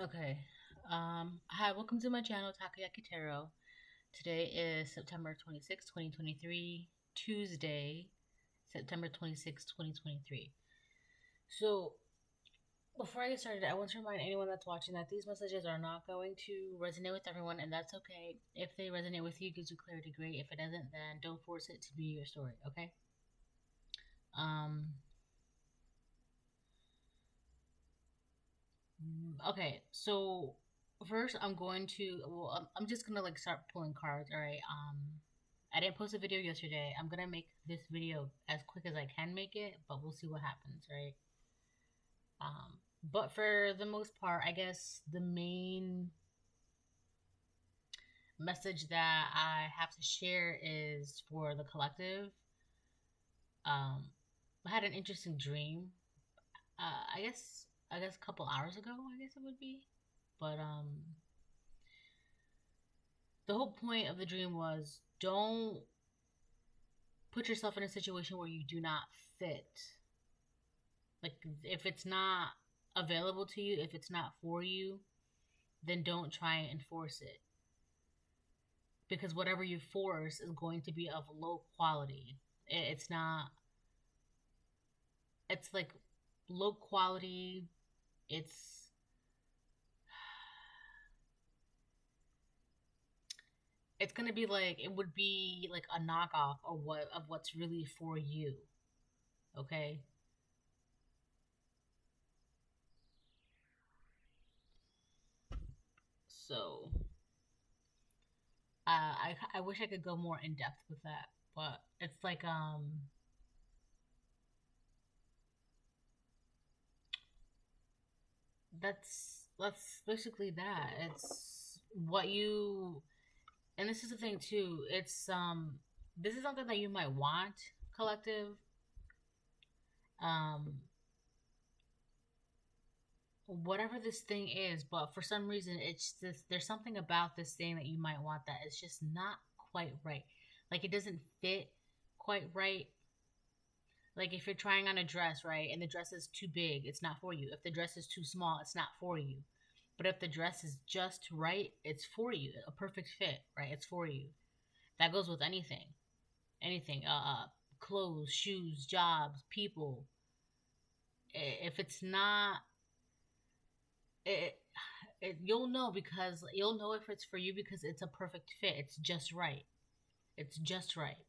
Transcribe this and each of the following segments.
Okay. Hi, welcome to my channel, Takoyaki Tarot. Today is September 26, 2023, Tuesday, September 26, 2023. So, before I get started, I want to remind anyone that's watching that these messages are not going to resonate with everyone, and that's okay. If they resonate with you, gives you clarity, great. If it doesn't, then don't force it to be your story, okay? Um, okay, so first I'm just gonna like start pulling cards, all right? I didn't post a video yesterday. I'm gonna make this video as quick as I can make it, but we'll see what happens, right? But for the most part, I guess the main message that I have to share is for the collective. I had an interesting dream. I guess a couple hours ago, I guess it would be. But the whole point of the dream was don't put yourself in a situation where you do not fit. Like, if it's not available to you, if it's not for you, then don't try and force it. Because whatever you force is going to be of low quality. It's not, it's like low quality. It's, it's going to be like, it would be like a knockoff of what's really for you. Okay? So, I wish I could go more in depth with that, but it's like that's basically that. It's what you, and this is the thing too. It's this is something that you might want, collective. Um, whatever this thing is, but for some reason it's this. There's something about this thing that you might want that is just not quite right. Like, it doesn't fit quite right. Like, if you're trying on a dress, right, and the dress is too big, it's not for you. If the dress is too small, it's not for you. But if the dress is just right, it's for you. A perfect fit, right? It's for you. That goes with anything. Anything. Clothes, shoes, jobs, people. If it's not, it, you'll know, because you'll know if it's for you because it's a perfect fit. It's just right. It's just right.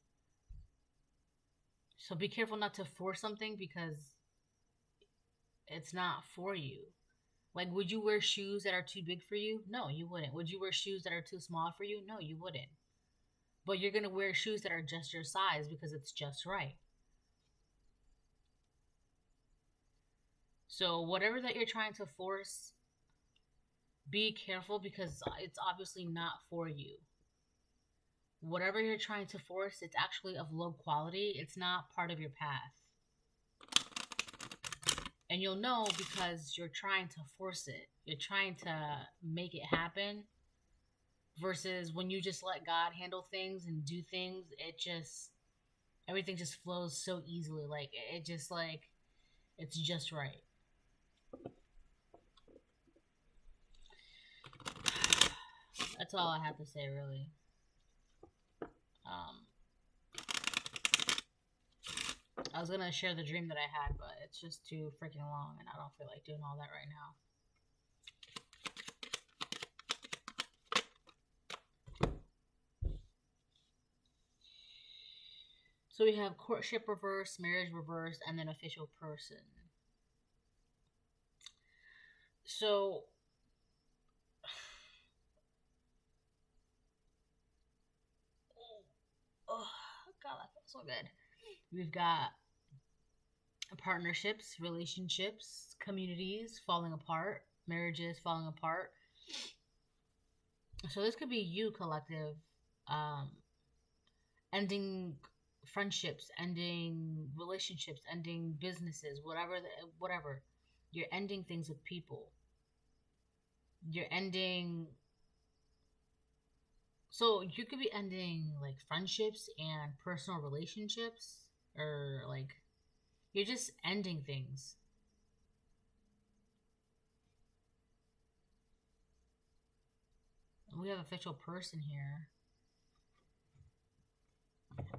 So be careful not to force something because it's not for you. Like, would you wear shoes that are too big for you? No, you wouldn't. Would you wear shoes that are too small for you? No, you wouldn't. But you're going to wear shoes that are just your size because it's just right. So, whatever that you're trying to force, be careful because it's obviously not for you. Whatever you're trying to force, it's actually of low quality. It's not part of your path. And you'll know because you're trying to force it. You're trying to make it happen. Versus when you just let God handle things and do things, everything just flows so easily. Like, it's just right. That's all I have to say, really. I was gonna share the dream that I had, but it's just too freaking long, and I don't feel like doing all that right now. So we have courtship reverse, marriage reverse, and then official person. So, oh God, that feels so good. We've got partnerships, relationships, communities falling apart, marriages falling apart. So this could be you, collective, ending friendships, ending relationships, ending businesses, whatever. You're ending things with people. You're ending. So you could be ending like friendships and personal relationships, or like you're just ending things. we have official person here.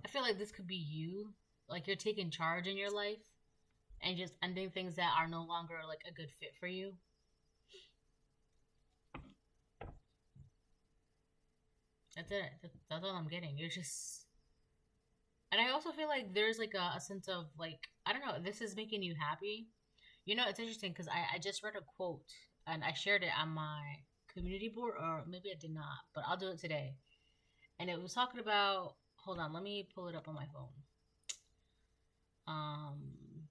I feel like this could be you. Like you're taking charge in your life and just ending things that are no longer like a good fit for you. That's it. That's all I'm getting. You're just, and I also feel like there's like a sense of like, I don't know, this is making you happy. You know, it's interesting because I just read a quote and I shared it on my community board, or maybe I did not, but I'll do it today. And it was talking about, hold on, let me pull it up on my phone.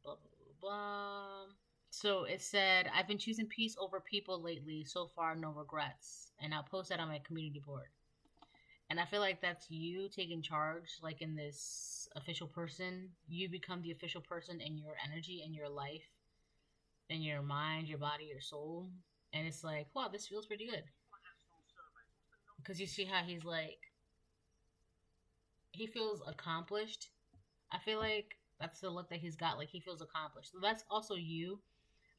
Blah, blah, blah, blah. So it said, I've been choosing peace over people lately. So far, no regrets. And I'll post that on my community board. And I feel like that's you taking charge, like in this official person. You become the official person in your energy, in your life, in your mind, your body, your soul. And it's like, wow, this feels pretty good. Because you see how he's like, he feels accomplished. I feel like that's the look that he's got. Like he feels accomplished. So that's also you.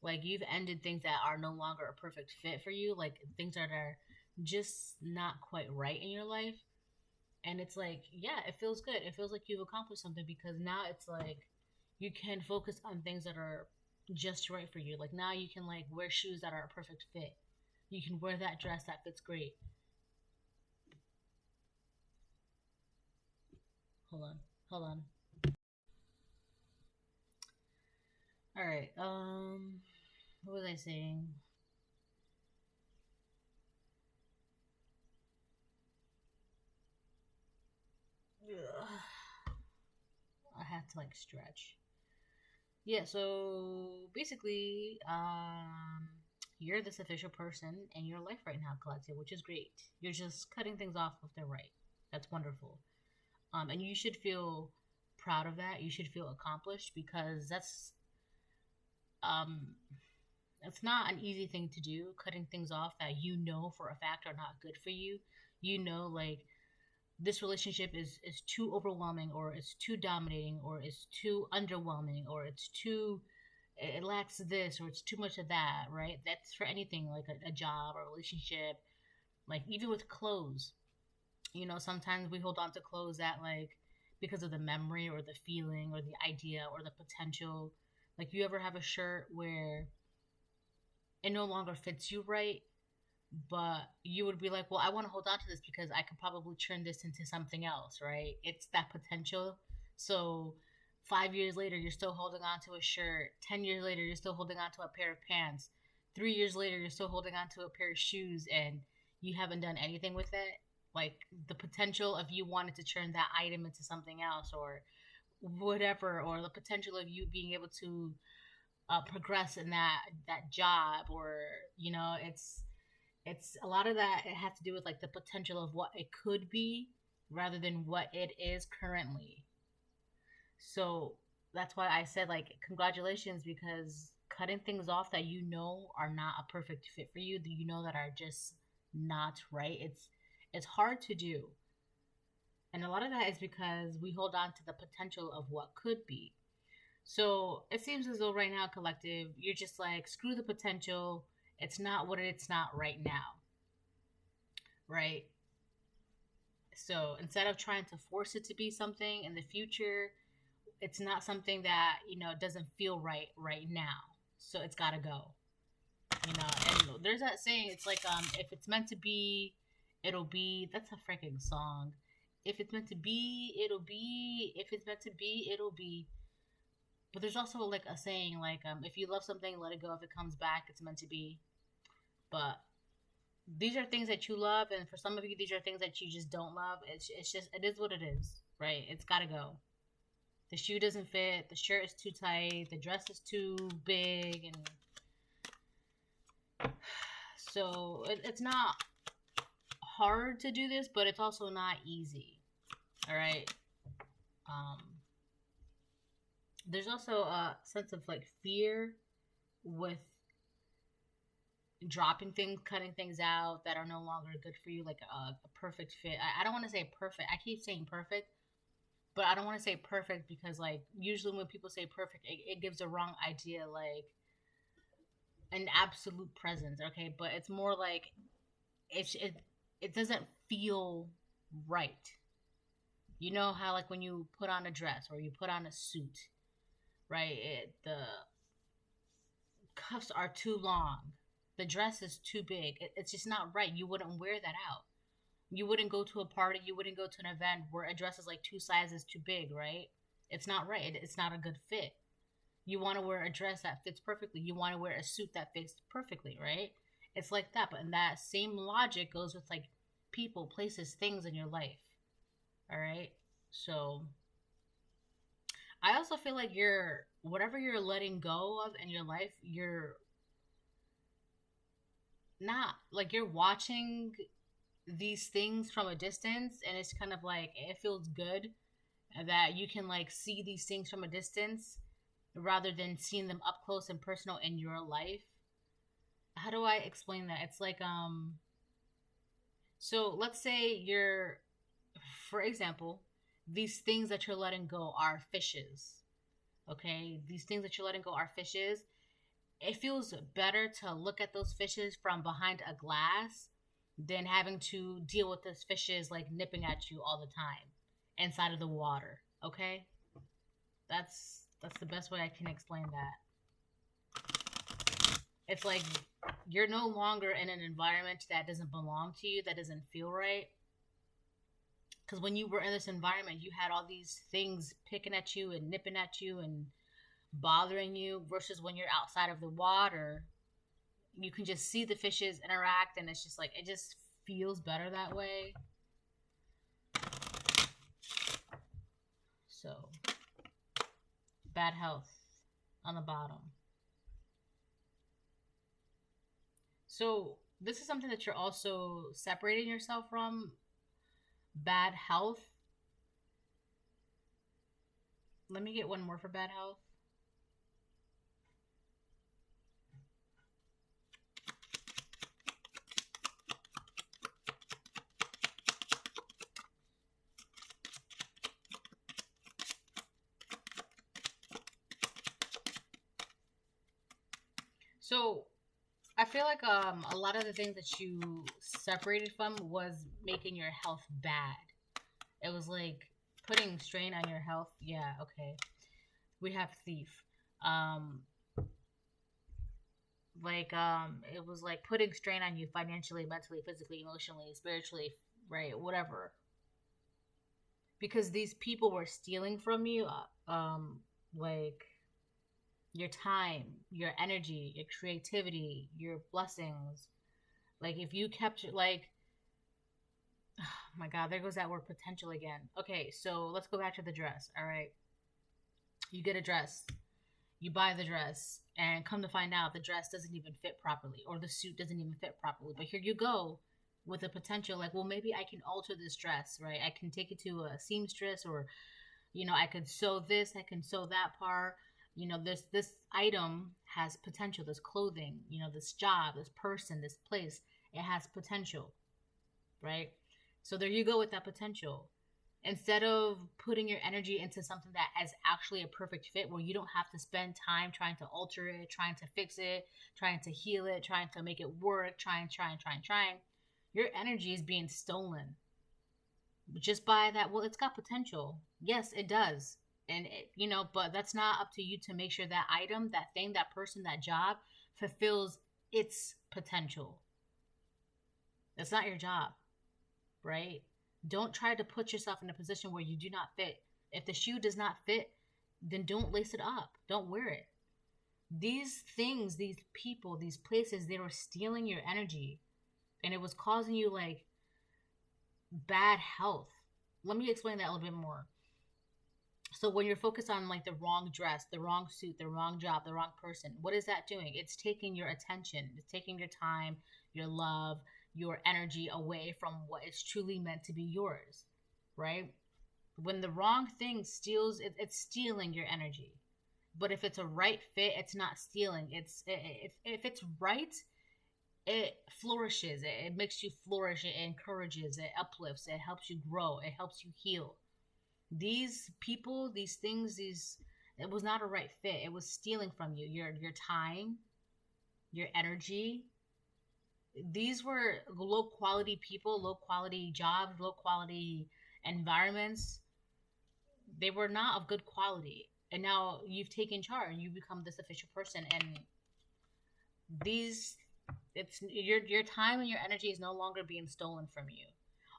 Like you've ended things that are no longer a perfect fit for you. Like things that are just not quite right in your life. And it's like, yeah, it feels good. It feels like you've accomplished something because now it's like you can focus on things that are just right for you. Like now you can like wear shoes that are a perfect fit. You can wear that dress that fits great. Hold on. Hold on. All right. What was I saying? Ugh. I had to like stretch. Yeah, so basically, you're this official person in your life right now, Collective, which is great. You're just cutting things off if they're right. That's wonderful. And you should feel proud of that. You should feel accomplished because um that's not an easy thing to do, cutting things off that you know for a fact are not good for you. You know, like this relationship is too overwhelming, or it's too dominating, or it's too underwhelming, or it's too, it lacks this, or it's too much of that, right? That's for anything like a job or a relationship. Like even with clothes, you know, sometimes we hold on to clothes that like because of the memory or the feeling or the idea or the potential. Like you ever have a shirt where it no longer fits you right, but you would be like, well, I want to hold on to this because I could probably turn this into something else, right? It's that potential. So 5 years later, you're still holding on to a shirt. 10 years later, you're still holding on to a pair of pants. 3 years later, you're still holding on to a pair of shoes, and you haven't done anything with it. Like the potential of you wanting to turn that item into something else, or whatever, or the potential of you being able to progress in that job, or you know, it's a lot of that. It has to do with like the potential of what it could be rather than what it is currently. So that's why I said like congratulations, because cutting things off that you know are not a perfect fit for you, that you know that are just not right, it's hard to do. And a lot of that is because we hold on to the potential of what could be. So it seems as though right now, Collective, you're just like, screw the potential. It's not what it's not right now, right? So instead of trying to force it to be something in the future, it's not something that, you know, doesn't feel right now. So it's got to go, you know. And there's that saying, it's like, if it's meant to be, it'll be. That's a freaking song. If it's meant to be, it'll be. If it's meant to be, it'll be. But there's also like a saying like, if you love something, let it go. If it comes back, it's meant to be. But these are things that you love, and for some of you, these are things that you just don't love. It's just, it is what it is, right? It's got to go. The shoe doesn't fit, the shirt is too tight, the dress is too big, and so it's not hard to do this, but it's also not easy. All right. Um, there's also a sense of like fear with dropping things, cutting things out that are no longer good for you, like a perfect fit. I don't want to say perfect. I keep saying perfect, but I don't want to say perfect because like usually when people say perfect, it gives a wrong idea, like an absolute presence. Okay, but it's more like it's it doesn't feel right. You know how like when you put on a dress or you put on a suit, right? The cuffs are too long. The dress is too big. It's just not right. You wouldn't wear that out. You wouldn't go to a party, you wouldn't go to an event where a dress is like 2 sizes too big, right? It's not right. It's not a good fit. You want to wear a dress that fits perfectly. You want to wear a suit that fits perfectly, right? It's like that. But in that same logic goes with like people, places, things in your life. All right. So I also feel like whatever you're letting go of in your life, you're not like you're watching these things from a distance, and it's kind of like it feels good that you can like see these things from a distance rather than seeing them up close and personal in your life. How do I explain that? It's like so let's say you're, for example, these things that you're letting go are fishes. Okay? These things that you're letting go are fishes. It feels better to look at those fishes from behind a glass than having to deal with those fishes like nipping at you all the time inside of the water. Okay? That's the best way I can explain that. It's like you're no longer in an environment that doesn't belong to you, that doesn't feel right. Because when you were in this environment, you had all these things picking at you and nipping at you and bothering you, versus when you're outside of the water, you can just see the fishes interact, and it's just like it just feels better that way. So, bad health on the bottom. So, this is something that you're also separating yourself from. Bad health. Let me get one more for bad health. So, I feel like a lot of the things that you separated from was making your health bad. It was like putting strain on your health. Yeah, okay. We have thief. Um it was like putting strain on you financially, mentally, physically, emotionally, spiritually, right? Whatever. Because these people were stealing from you like your time, your energy, your creativity, your blessings. Like if you kept like oh my god, there goes that word potential again. Okay, so let's go back to the dress. All right. You get a dress. You buy the dress, and come to find out the dress doesn't even fit properly, or the suit doesn't even fit properly. But here you go with the potential like, well, maybe I can alter this dress, right? I can take it to a seamstress, or I could sew this, I can sew that part. This item has potential. This clothing, this job, this person, this place, it has potential, right? So there you go with that potential. Instead of putting your energy into something that is actually a perfect fit, where you don't have to spend time trying to alter it, trying to fix it, trying to heal it, trying to make it work, trying, your energy is being stolen just by that. Well, it's got potential. Yes, it does. And but that's not up to you to make sure that item, that thing, that person, that job fulfills its potential. That's not your job, right? Don't try to put yourself in a position where you do not fit. If the shoe does not fit, then don't lace it up. Don't wear it. These things, these people, these places, they were stealing your energy, and it was causing you like bad health. Let me explain that a little bit more. So when you're focused on like the wrong dress, the wrong suit, the wrong job, the wrong person, what is that doing? It's taking your attention. It's taking your time, your love, your energy away from what is truly meant to be yours, right? When the wrong thing steals, it's stealing your energy. But if it's a right fit, it's not stealing. If it's right, it flourishes. It makes you flourish. It encourages. It uplifts. It helps you grow. It helps you heal. These people, these things, it was not a right fit. It was stealing from you your time, your energy, These were low quality people, low quality jobs, low quality environments. They were not of good quality. And now you've taken charge, you become this official person, and these it's your time and your energy is no longer being stolen from you.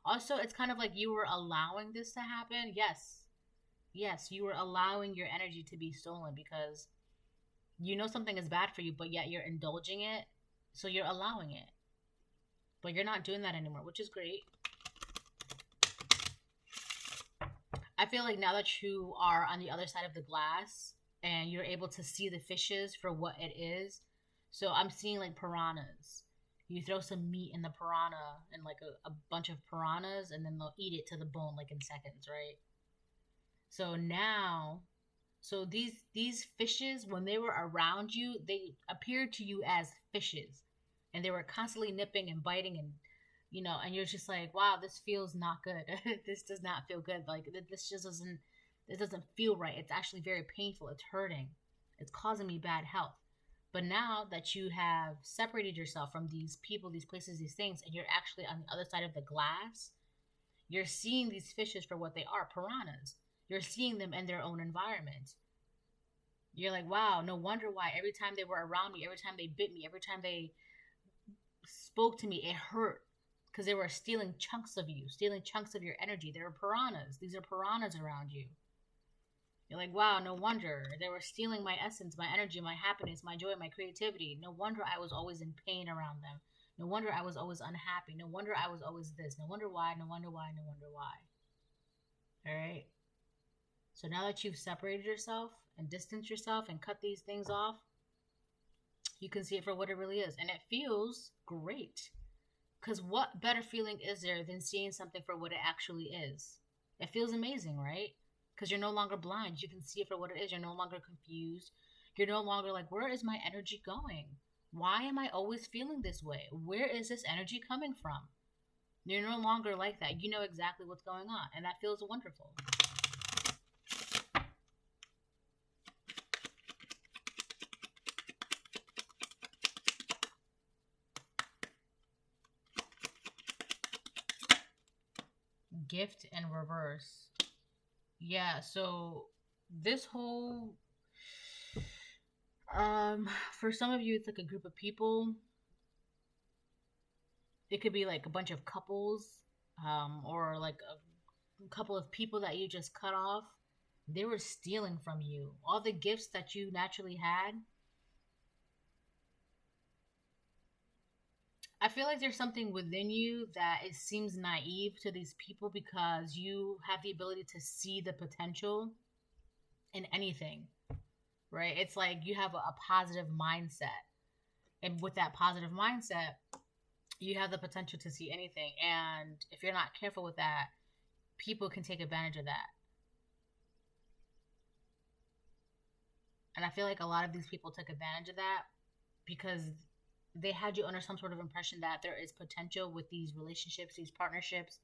Also, it's kind of like you were allowing this to happen. Yes, you were allowing your energy to be stolen because you know something is bad for you, but yet you're indulging it, so you're allowing it. But you're not doing that anymore, which is great. I feel like now that you are on the other side of the glass and you're able to see the fishes for what it is. So I'm seeing like piranhas. You throw some meat in the piranha and like a bunch of piranhas, and then they'll eat it to the bone like in seconds, right? So now, so these fishes, when they were around you, they appeared to you as fishes, and they were constantly nipping and biting, and and you're just like, wow, this feels not good. This does not feel good. Like this just doesn't. It doesn't feel right. It's actually very painful. It's hurting. It's causing me bad health. But now that you have separated yourself from these people, these places, these things, and you're actually on the other side of the glass, you're seeing these fishes for what they are, piranhas. You're seeing them in their own environment. You're like, wow, no wonder why every time they were around me, every time they bit me, every time they spoke to me, it hurt. Because they were stealing chunks of you, stealing chunks of your energy. They were piranhas. These are piranhas around you. You're like, wow, no wonder. They were stealing my essence, my energy, my happiness, my joy, my creativity. No wonder I was always in pain around them. No wonder I was always unhappy. No wonder I was always this. No wonder why, no wonder why, no wonder why. All right? So now that you've separated yourself and distanced yourself and cut these things off, you can see it for what it really is. And it feels great. Because what better feeling is there than seeing something for what it actually is? It feels amazing, right? Because you're no longer blind. You can see it for what it is. You're no longer confused. You're no longer like, where is my energy going? Why am I always feeling this way? Where is this energy coming from? You're no longer like that. You know exactly what's going on. And that feels wonderful. Gift and reverse. Yeah, so this whole for some of you it's like a group of people. It could be like a bunch of couples, or like a couple of people that you just cut off. They were stealing from you. All the gifts that you naturally had. I feel like there's something within you that it seems naive to these people because you have the ability to see the potential in anything, right? It's like you have a positive mindset. And with that positive mindset, you have the potential to see anything. And if you're not careful with that, people can take advantage of that. And I feel like a lot of these people took advantage of that because they had you under some sort of impression that there is potential with these relationships, these partnerships,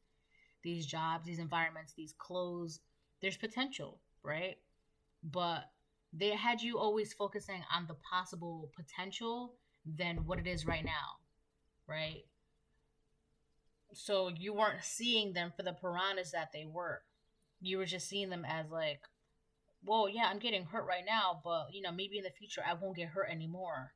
these jobs, these environments, these clothes. There's potential, right? But they had you always focusing on the possible potential than what it is right now, right? So you weren't seeing them for the piranhas that they were. You were just seeing them as like, whoa, yeah, I'm getting hurt right now, but maybe in the future I won't get hurt anymore.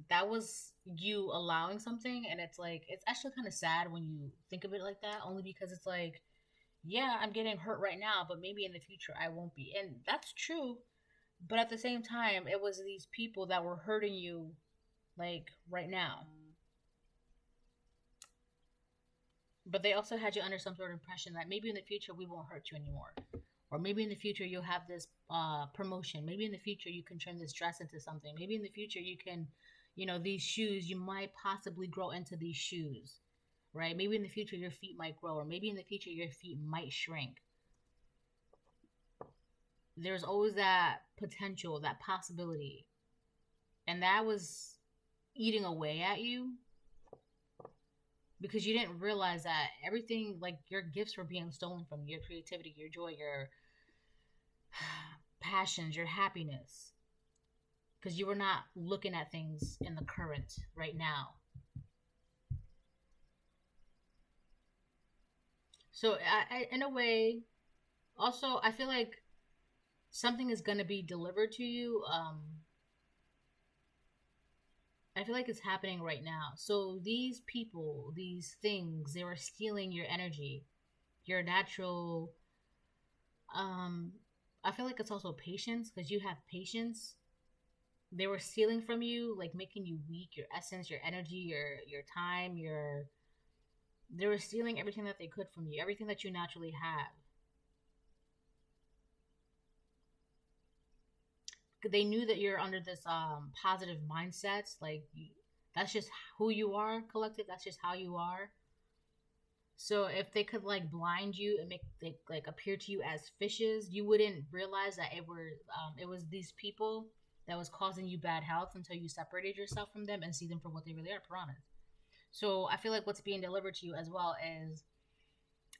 That was you allowing something, and it's like it's actually kind of sad when you think of it like that, only because it's like, yeah, I'm getting hurt right now, but maybe in the future I won't be. And that's true, but at the same time, it was these people that were hurting you like right now. But they also had you under some sort of impression that maybe in the future we won't hurt you anymore. Or maybe in the future you'll have this promotion. Maybe in the future you can turn this dress into something. Maybe in the future you can, these shoes, you might possibly grow into these shoes, right? Maybe in the future your feet might grow, or maybe in the future your feet might shrink. There's always that potential, that possibility. And that was eating away at you because you didn't realize that everything, like your gifts were being stolen from you, your creativity, your joy, your passions, your happiness. because you were not looking at things in the current right now. So in a way, also I feel like something is gonna be delivered to you. I feel like it's happening right now. So these people, these things, they were stealing your energy, your natural. Um, I feel like it's also patience because you have patience. They were stealing from you, like making you weak, your essence, your energy, your time, your. They were stealing everything that they could from you, everything that you naturally have. They knew that you're under this positive mindsets, like that's just who you are, collective. That's just how you are. So if they could like blind you and make like appear to you as fishes, you wouldn't realize that it was these people that was causing you bad health until you separated yourself from them and see them for what they really are, piranhas. So I feel like what's being delivered to you as well is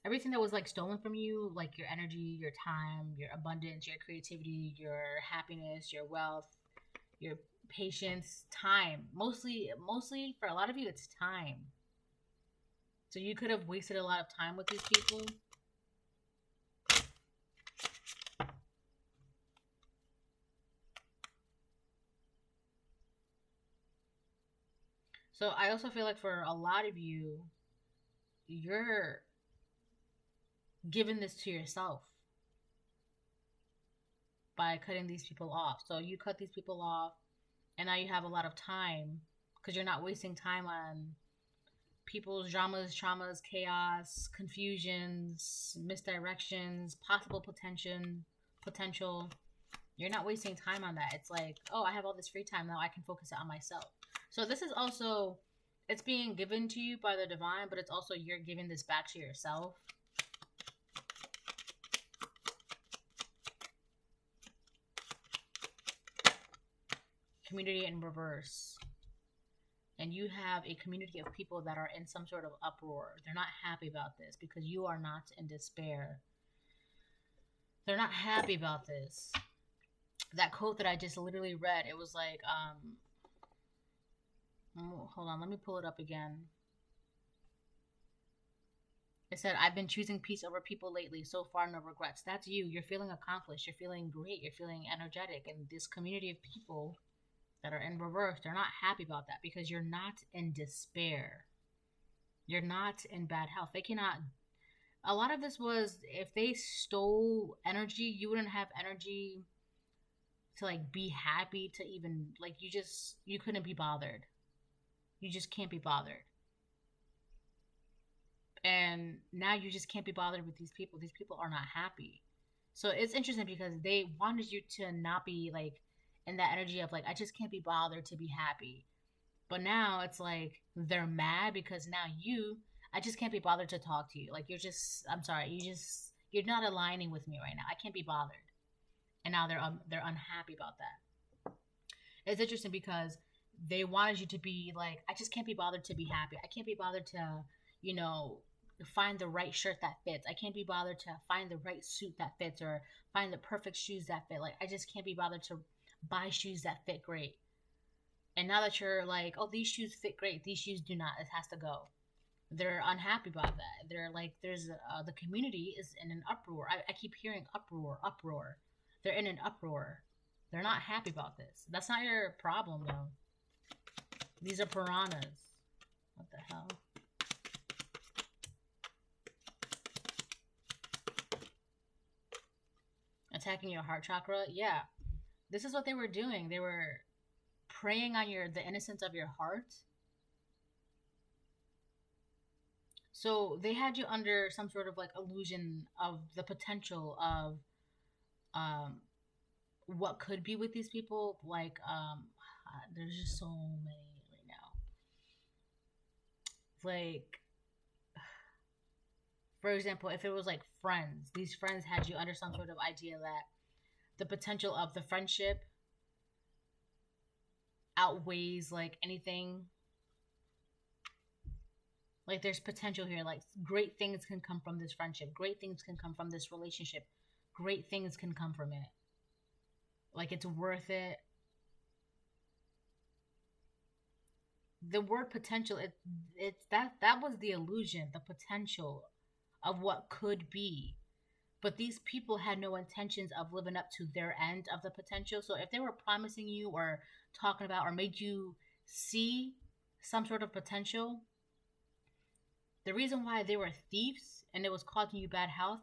everything that was like stolen from you, like your energy, your time, your abundance, your creativity, your happiness, your wealth, your patience, time. Mostly for a lot of you it's time. So you could have wasted a lot of time with these people. So I also feel like for a lot of you, you're giving this to yourself by cutting these people off. So you cut these people off, and now you have a lot of time because you're not wasting time on people's dramas, traumas, chaos, confusions, misdirections, possible potential. You're not wasting time on that. It's like, oh, I have all this free time now. I can focus it on myself. So this is also, it's being given to you by the divine, but it's also you're giving this back to yourself. Community in reverse. And you have a community of people that are in some sort of uproar. They're not happy about this because you are not in despair. They're not happy about this. That quote that I just literally read, it was like, hold on, let me pull it up again. It said, I've been choosing peace over people lately. So far, no regrets. That's you. You're feeling accomplished. You're feeling great. You're feeling energetic. And this community of people that are in reverse, they're not happy about that because you're not in despair. You're not in bad health. They cannot. A lot of this was if they stole energy, you wouldn't have energy to like be happy to even like you couldn't be bothered. You just can't be bothered. And now you just can't be bothered with these people. These people are not happy. So it's interesting because they wanted you to not be like in that energy of like I just can't be bothered to be happy. But now it's like they're mad because now I just can't be bothered to talk to you. Like I'm sorry, you're not aligning with me right now. I can't be bothered. And now they're unhappy about that. It's interesting because they wanted you to be like I just can't be bothered to be happy. I can't be bothered to, find the right shirt that fits. I can't be bothered to find the right suit that fits or find the perfect shoes that fit. Like I just can't be bothered to buy shoes that fit great. And now that you're like, oh, these shoes fit great, these shoes do not. It has to go. They're unhappy about that. They're like, the community is in an uproar. I keep hearing uproar. They're in an uproar. They're not happy about this. That's not your problem, though. These are piranhas. What the hell? Attacking your heart chakra? Yeah. This is what they were doing. They were preying on the innocence of your heart. So they had you under some sort of like illusion of the potential of what could be with these people. Like there's just so many right now. Like, for example, if it was like friends, these friends had you under some sort of idea that the potential of the friendship outweighs like anything. Like there's potential here. Like great things can come from this friendship. Great things can come from this relationship. Great things can come from it. Like it's worth it. the word potential, it's that was the illusion, the potential of what could be. But these people had no intentions of living up to their end of the potential. So if they were promising you or talking about or made you see some sort of potential, the reason why they were thieves and it was causing you bad health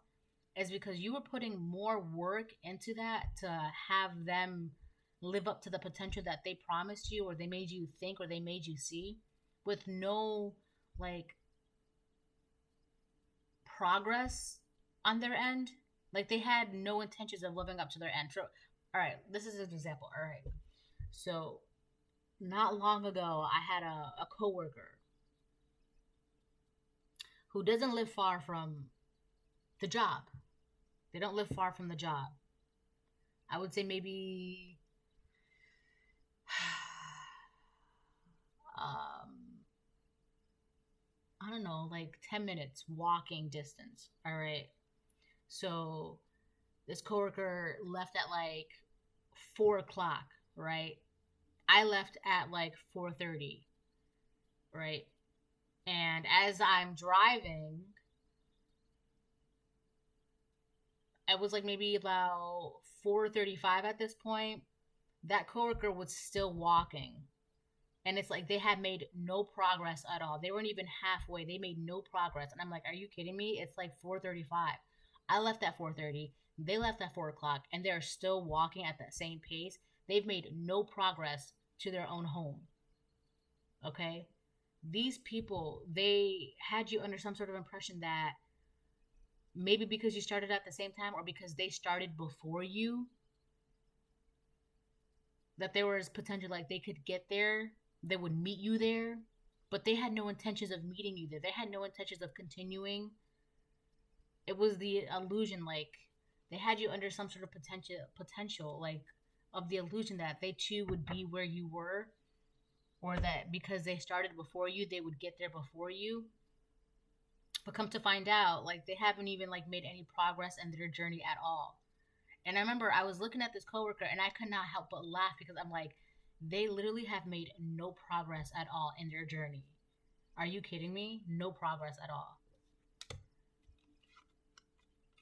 is because you were putting more work into that to have them live up to the potential that they promised you or they made you think or they made you see with no like progress on their end. Like they had no intentions of living up to their end. So, all right, this is an example. All right. So, not long ago, I had a coworker who doesn't live far from the job. They don't live far from the job. I would say maybe I don't know, like 10 minutes walking distance. All right. So this coworker left at like 4 o'clock, right? I left at like 4:30, right? And as I'm driving, it was like maybe about 4:35 at this point. That coworker was still walking. And it's like they had made no progress at all. They weren't even halfway. They made no progress. And I'm like, are you kidding me? It's like 4:35. I left at 4:30. They left at 4 o'clock. And they're still walking at that same pace. They've made no progress to their own home. Okay? These people, they had you under some sort of impression that maybe because you started at the same time or because they started before you, that there was potential like they could get there, they would meet you there, but they had no intentions of meeting you there. They had no intentions of continuing. It was the illusion, like they had you under some sort of potential, like of the illusion that they too would be where you were, or that because they started before you, they would get there before you. But come to find out, like they haven't even like made any progress in their journey at all. And I remember I was looking at this coworker and I could not help but laugh because I'm like, they literally have made no progress at all in their journey. Are you kidding me? No progress at all.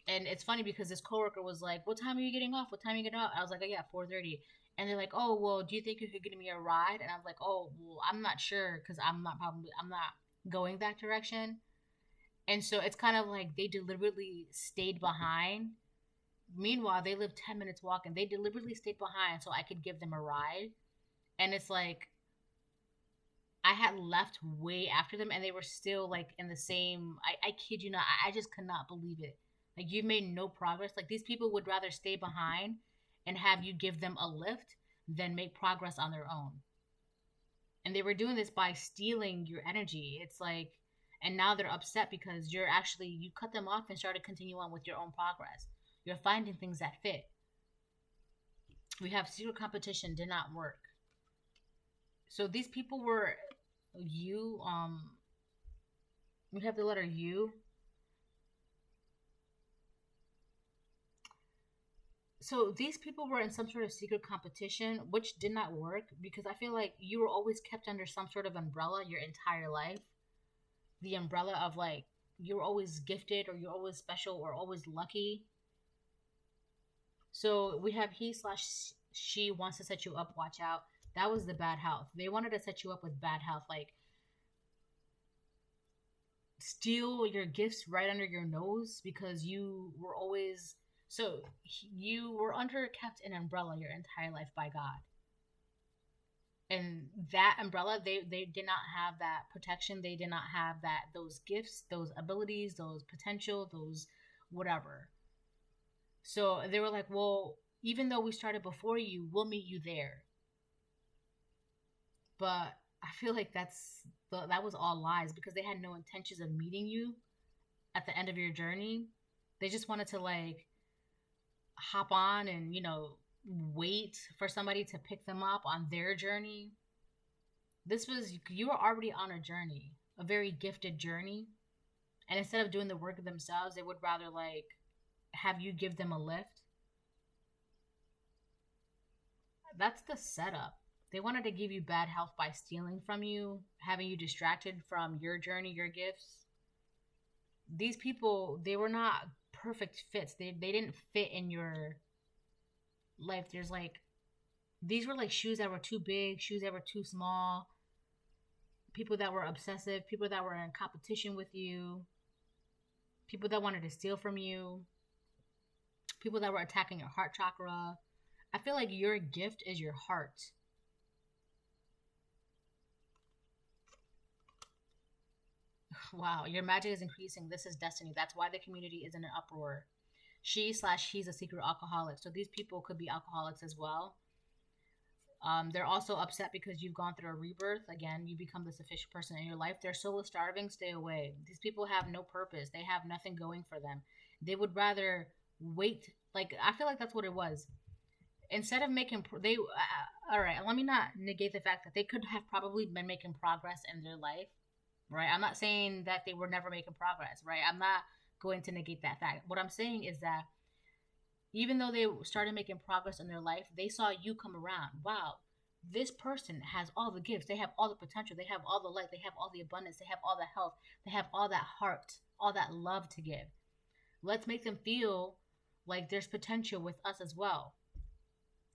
And it's funny because this coworker was like, what time are you getting off? What time are you getting off? I was like, oh yeah, 4:30. And they're like, oh, well, do you think you could give me a ride? And I was like, oh, well, I'm not sure because I'm not going that direction. And so it's kind of like they deliberately stayed behind. Meanwhile, they lived 10 minutes walking. They deliberately stayed behind so I could give them a ride. And it's like, I had left way after them and they were still like in the same, I kid you not, I just could not believe it. Like you've made no progress. Like these people would rather stay behind and have you give them a lift than make progress on their own. And they were doing this by stealing your energy. It's like, and now they're upset because you cut them off and started continuing on with your own progress. You're finding things that fit. We have secret competition did not work. So these people were you. We have the letter U. So these people were in some sort of secret competition, which did not work because I feel like you were always kept under some sort of umbrella your entire life. The umbrella of like you're always gifted or you're always special or always lucky. So we have he/she wants to set you up, watch out. That was the bad health. They wanted to set you up with bad health, like steal your gifts right under your nose because you were always you were kept an umbrella your entire life by God. And that umbrella, they did not have that protection. They did not have those gifts, those abilities, those potential, those whatever. So they were like, well, even though we started before you, we'll meet you there. But I feel like that was all lies because they had no intentions of meeting you at the end of your journey. They just wanted to like hop on and, wait for somebody to pick them up on their journey. You were already on a journey, a very gifted journey. And instead of doing the work themselves, they would rather like have you give them a lift. That's the setup. They wanted to give you bad health by stealing from you, having you distracted from your journey, your gifts. These people, they were not perfect fits. They didn't fit in your life. There's like, these were like shoes that were too big, shoes that were too small, people that were obsessive, people that were in competition with you, people that wanted to steal from you, people that were attacking your heart chakra. I feel like your gift is your heart. Wow, your magic is increasing. This is destiny. That's why the community is in an uproar. She/he's a secret alcoholic. So these people could be alcoholics as well. They're also upset because you've gone through a rebirth. Again, you become the sufficient person in your life. They're so starving. Stay away. These people have no purpose. They have nothing going for them. They would rather wait. Like, I feel like that's what it was. Instead of making, all right, let me not negate the fact that they could have probably been making progress in their life, right? I'm not saying that they were never making progress, right? I'm not going to negate that fact. What I'm saying is that even though they started making progress in their life, they saw you come around. Wow, this person has all the gifts. They have all the potential. They have all the light. They have all the abundance. They have all the health. They have all that heart, all that love to give. Let's make them feel like there's potential with us as well.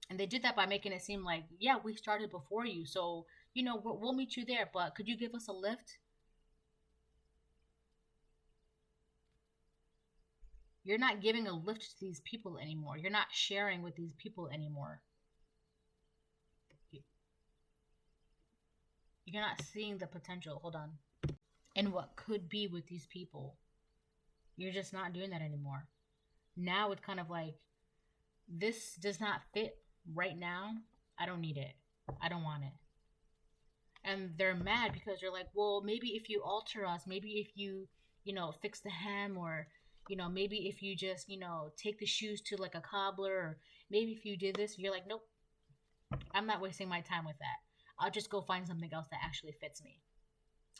And they did that by making it seem like, yeah, we started before you. So, we'll meet you there. But could you give us a lift? You're not giving a lift to these people anymore. You're not sharing with these people anymore. You're not seeing the potential. Hold on. And what could be with these people. You're just not doing that anymore. Now it's kind of like, this does not fit right now. I don't need it. I don't want it. And they're mad because they're like, well, maybe if you alter us, maybe if you, fix the hem, or maybe if you just, take the shoes to like a cobbler, or maybe if you did this. You're like, nope, I'm not wasting my time with that. I'll just go find something else that actually fits me.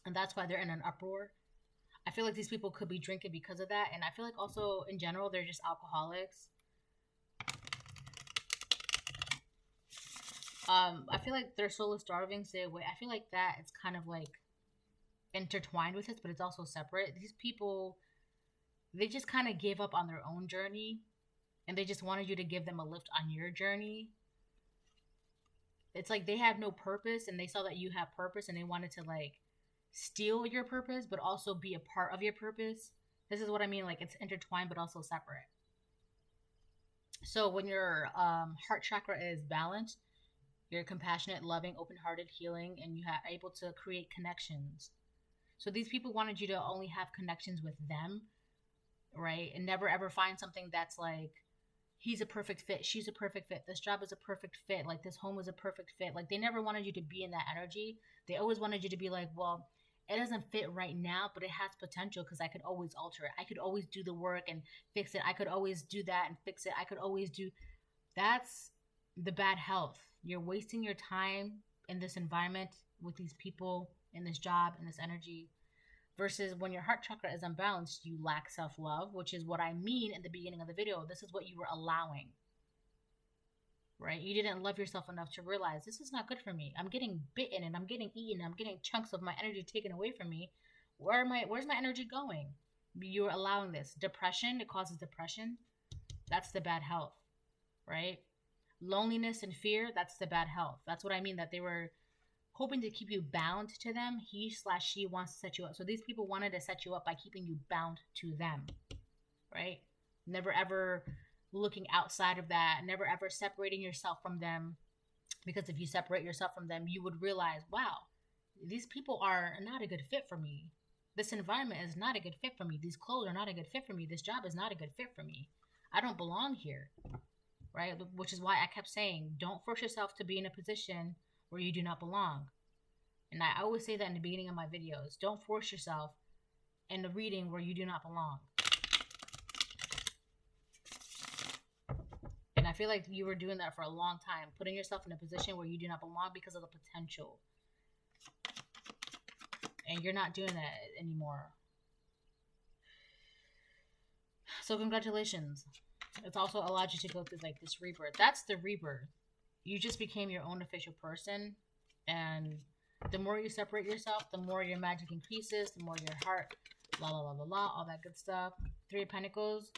And that's why they're in an uproar. I feel like these people could be drinking because of that. And I feel like also in general, they're just alcoholics. I feel like they're soul starving, stay away. I feel like that it's kind of like intertwined with it, but it's also separate. These people, they just kind of gave up on their own journey, and they just wanted you to give them a lift on your journey. It's like they have no purpose, and they saw that you have purpose, and they wanted to like steal your purpose, but also be a part of your purpose. This is what I mean. Like, it's intertwined, but also separate. So when your heart chakra is balanced, you're compassionate, loving, open-hearted, healing, and you are able to create connections. So these people wanted you to only have connections with them, right? And never ever find something that's like, he's a perfect fit, she's a perfect fit, this job is a perfect fit, like this home is a perfect fit. Like, they never wanted you to be in that energy. They always wanted you to be like, well, it doesn't fit right now, but it has potential because I could always alter it. I could always do the work and fix it. I could always do that and fix it. I could always do. That's the bad health. You're wasting your time in this environment with these people, in this job, in this energy. Versus when your heart chakra is unbalanced, you lack self-love, which is what I mean in the beginning of the video. This is what you were allowing, right? You didn't love yourself enough to realize this is not good for me. I'm getting bitten and I'm getting eaten. I'm getting chunks of my energy taken away from me. Where's my energy going? You're allowing this. Depression, it causes depression. That's the bad health, right? Loneliness and fear, that's the bad health. That's what I mean, that they were hoping to keep you bound to them. He/she wants to set you up. So these people wanted to set you up by keeping you bound to them, right? Never ever looking outside of that, never ever separating yourself from them. Because if you separate yourself from them, you would realize, wow, these people are not a good fit for me. This environment is not a good fit for me. These clothes are not a good fit for me. This job is not a good fit for me. I don't belong here, right? Which is why I kept saying, don't force yourself to be in a position where you do not belong. And I always say that in the beginning of my videos. Don't force yourself in the reading where you do not belong. And I feel like you were doing that for a long time, putting yourself in a position where you do not belong because of the potential. And you're not doing that anymore. So congratulations. It's also allowed you to go through like this rebirth. That's the rebirth. you just became your own official person. And the more you separate yourself, the more your magic increases, the more your heart, blah, blah, blah, blah, blah, all that good stuff. Three of Pentacles.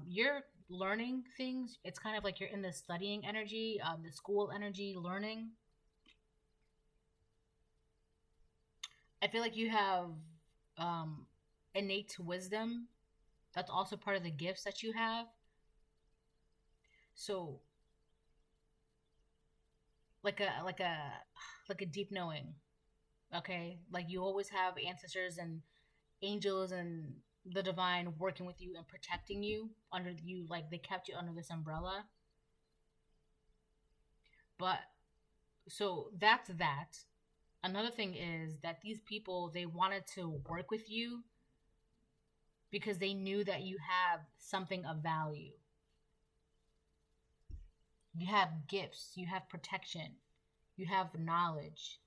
You're learning things. It's kind of like you're in the studying energy, the school energy, learning. I feel like you have innate wisdom. That's also part of the gifts that you have. So like a deep knowing. Okay? Like you always have ancestors and angels and the divine working with you and protecting you under you, like they kept you under this umbrella. But so that's that. Another thing is that these people, they wanted to work with you because they knew that you have something of value. You have gifts, you have protection, you have knowledge.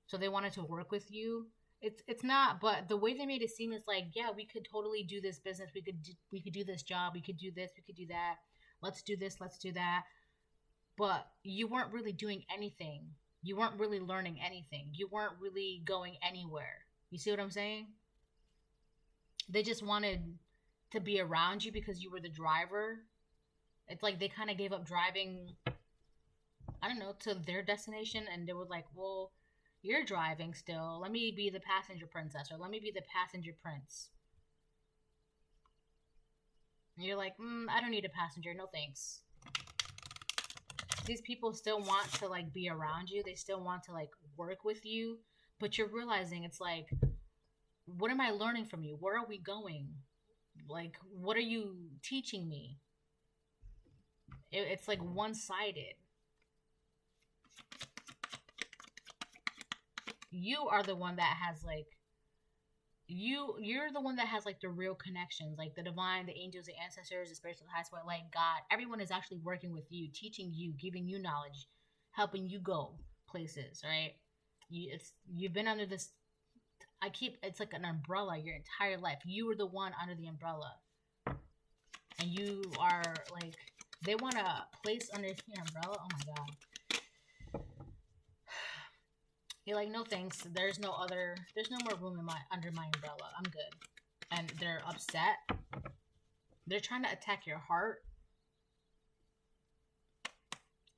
So they wanted to work with you. It's not, but the way they made it seem is like, yeah, we could totally do this business. We could do this job. We could do this. We could do that. Let's do this. Let's do that. But you weren't really doing anything. You weren't really learning anything. You weren't really going anywhere. You see what I'm saying? They just wanted to be around you because you were the driver. It's like they kind of gave up driving, I don't know, to their destination, and they were like, well, you're driving still. Let me be the passenger princess, or let me be the passenger prince. And you're like, I don't need a passenger. No thanks. These people still want to like be around you. They still want to like work with you. But you're realizing it's like, what am I learning from you? Where are we going? Like, what are you teaching me? It's like one-sided. You are the one that has like, you're the one that has like the real connections, like the divine, the angels, the ancestors, the spiritual high spot, like God. Everyone is actually working with you, teaching you, giving you knowledge, helping you go places, right? You've been under this, it's like an umbrella your entire life. You were the one under the umbrella. And you are like, they want to place under the umbrella. Oh my God. You're like, no thanks. There's no more room under my umbrella. I'm good. And they're upset. They're trying to attack your heart.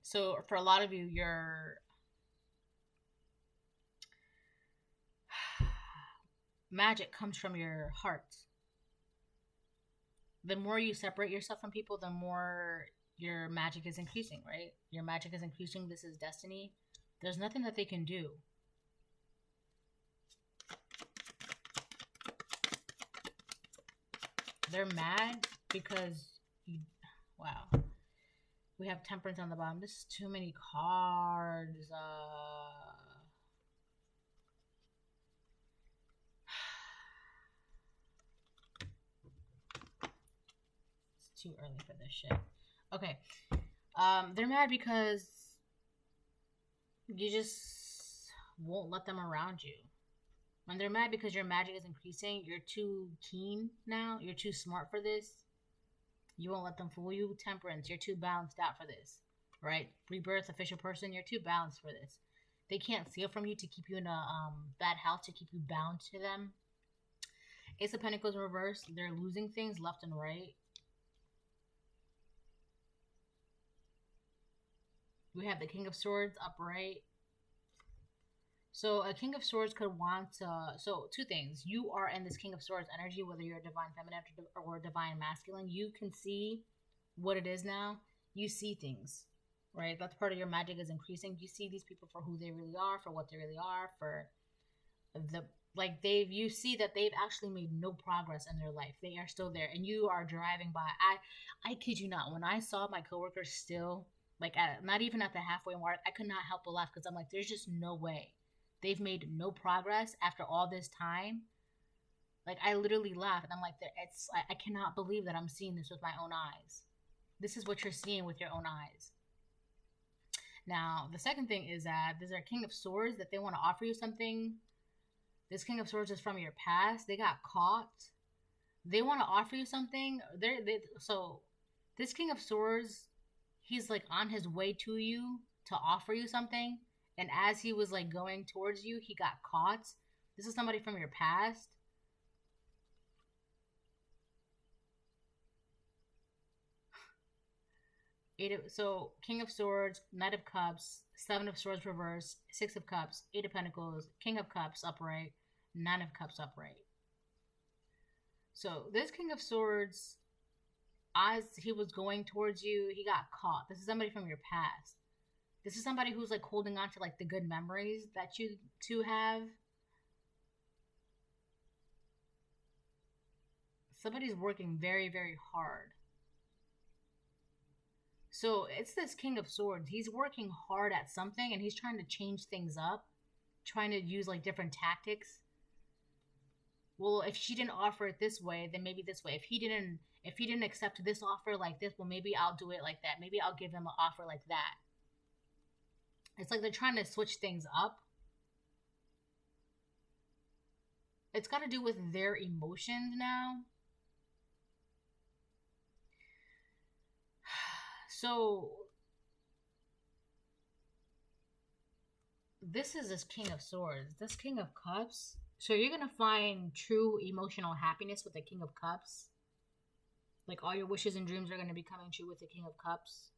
So for a lot of you, your magic comes from your heart. The more you separate yourself from people, the more your magic is increasing, right? Your magic is increasing. This is destiny. There's nothing that they can do. They're mad because wow. We have temperance on the bottom. This is too many cards. It's too early for this shit. Okay. They're mad because you just won't let them around you. And they're mad because your magic is increasing. You're too keen now. You're too smart for this. You won't let them fool you. Temperance. You're too balanced out for this. Right? Rebirth, official person. You're too balanced for this. They can't steal from you to keep you in a bad house, to keep you bound to them. Ace of Pentacles in reverse. They're losing things left and right. We have the King of Swords upright. So a King of Swords could want to... So two things. You are in this King of Swords energy, whether you're a divine feminine or divine masculine. You can see what it is now. You see things, right? That's part of your magic is increasing. You see these people for who they really are, for what they really are, for the... Like you see that they've actually made no progress in their life. They are still there. And you are driving by. I kid you not. When I saw my coworkers still, like not even at the halfway mark, I could not help but laugh because I'm like, there's just no way. They've made no progress after all this time. Like, I literally laugh. And I'm like, I cannot believe that I'm seeing this with my own eyes. This is what you're seeing with your own eyes. Now, the second thing is that there's a King of Swords that they want to offer you something. This King of Swords is from your past. They got caught. They want to offer you something. So, this King of Swords, he's like on his way to you to offer you something, and as he was like going towards you, he got caught. This is somebody from your past. So King of Swords, Knight of Cups, Seven of Swords reverse, Six of Cups, Eight of Pentacles, King of Cups upright, Nine of Cups upright. So this King of Swords, as he was going towards you, he got caught. This is somebody from your past. This is somebody who's like holding on to like the good memories that you two have. Somebody's working very, very hard. So it's this King of Swords. He's working hard at something and he's trying to change things up, trying to use like different tactics. Well, if she didn't offer it this way, then maybe this way. If he didn't accept this offer like this, well, maybe I'll do it like that. Maybe I'll give him an offer like that. It's like they're trying to switch things up. It's got to do with their emotions now. So this is this King of Swords, this King of Cups. So you're going to find true emotional happiness with the King of Cups. Like all your wishes and dreams are going to be coming true with the King of Cups.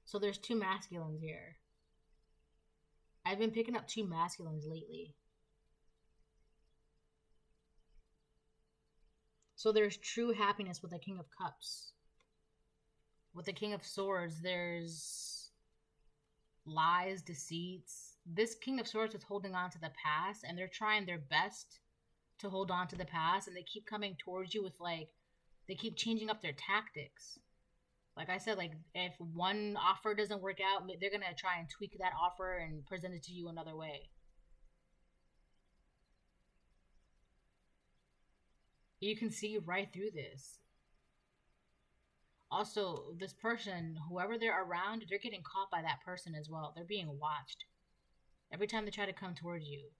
So there's two masculines here. I've been picking up two masculines lately. So there's true happiness with the King of Cups. With the King of Swords, there's lies, deceits. This King of Swords is holding on to the past, and they're trying their best to hold on to the past, and they keep coming towards you with like, they keep changing up their tactics. Like I said, like if one offer doesn't work out, they're going to try and tweak that offer and present it to you another way. You can see right through this. Also, this person, whoever they're around, they're getting caught by that person as well. They're being watched every time they try to come towards you.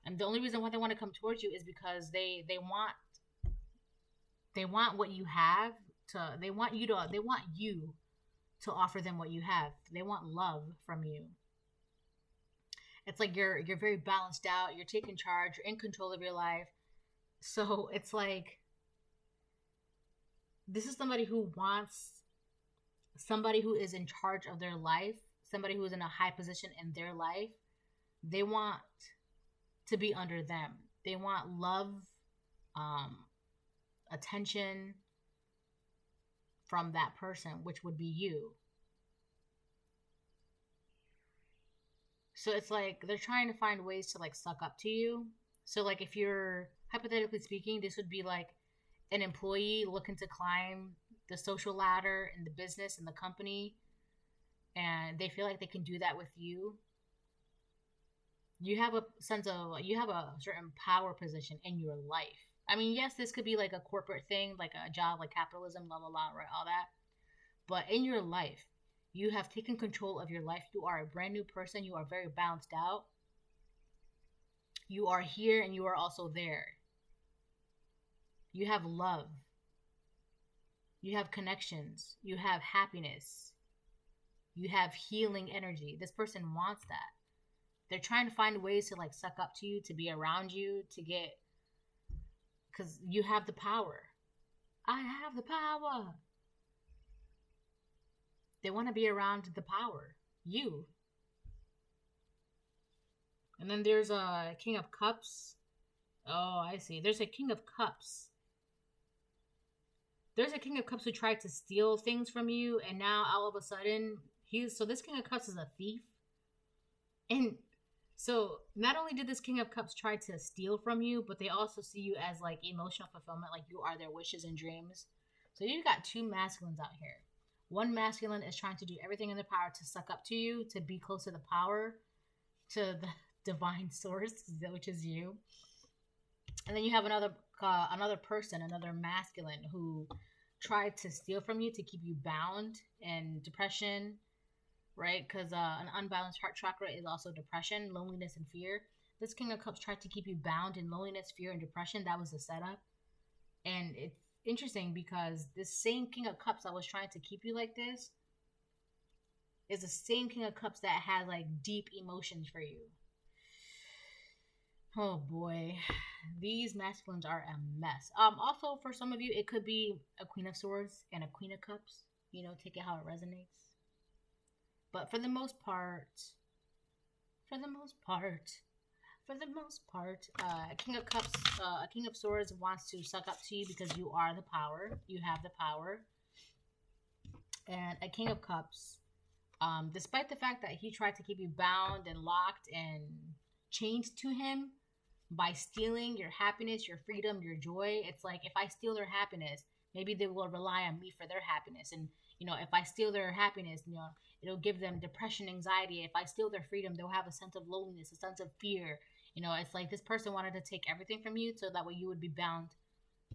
And the only reason why they want to come towards you is because they want what you have to, they want you to offer them what you have. They want love from you. It's like you're very balanced out, you're taking charge, you're in control of your life. So it's like, this is somebody who wants somebody who is in charge of their life, somebody who is in a high position in their life. They want to be under them. They want love, attention from that person, which would be you. So it's like they're trying to find ways to like suck up to you. So like if you're, hypothetically speaking, this would be like an employee looking to climb the social ladder in the business and the company, and they feel like they can do that with you. You have a certain power position in your life. I mean, yes, this could be like a corporate thing, like a job, like capitalism, blah, blah, blah, right, all that. But in your life, you have taken control of your life. You are a brand new person. You are very balanced out. You are here and you are also there. You have love. You have connections. You have happiness. You have healing energy. This person wants that. They're trying to find ways to like suck up to you, to be around you, to get, because you have the power. I have the power. They want to be around the power. You. And then there's a King of Cups. Oh, I see. There's a King of Cups. There's a King of Cups who tried to steal things from you, and now all of a sudden, so this King of Cups is a thief. And so not only did this King of Cups try to steal from you, but they also see you as like emotional fulfillment, like you are their wishes and dreams. So you've got two masculines out here. One masculine is trying to do everything in their power to suck up to you, to be close to the power, to the divine source, which is you. And then you have another person, another masculine, who tried to steal from you to keep you bound in depression, right? Because an unbalanced heart chakra is also depression, loneliness, and fear. this King of Cups tried to keep you bound in loneliness, fear, and depression. That was the setup. And it's interesting because this same King of Cups that was trying to keep you like this is the same King of Cups that has like deep emotions for you. Oh boy, these masculines are a mess. Also for some of you, it could be a Queen of Swords and a Queen of Cups. You know, take it how it resonates. But for the most part, a King of Cups, a King of Swords wants to suck up to you because you are the power. You have the power. And a King of Cups, despite the fact that he tried to keep you bound and locked and chained to him by stealing your happiness, your freedom, your joy, it's like, if I steal their happiness, maybe they will rely on me for their happiness. And, you know, if I steal their happiness, you know, it'll give them depression, anxiety. If I steal their freedom, they'll have a sense of loneliness, a sense of fear. You know, it's like this person wanted to take everything from you so that way you would be bound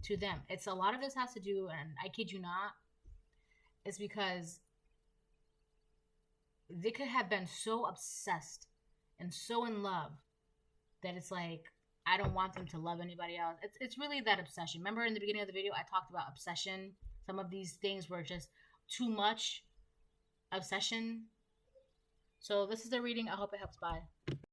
to them. It's a lot of this has to do, and I kid you not, it's because they could have been so obsessed and so in love that it's like, I don't want them to love anybody else. It's really that obsession. Remember in the beginning of the video, I talked about obsession. Some of these things were just too much obsession. So this is the reading. I hope it helps. Bye.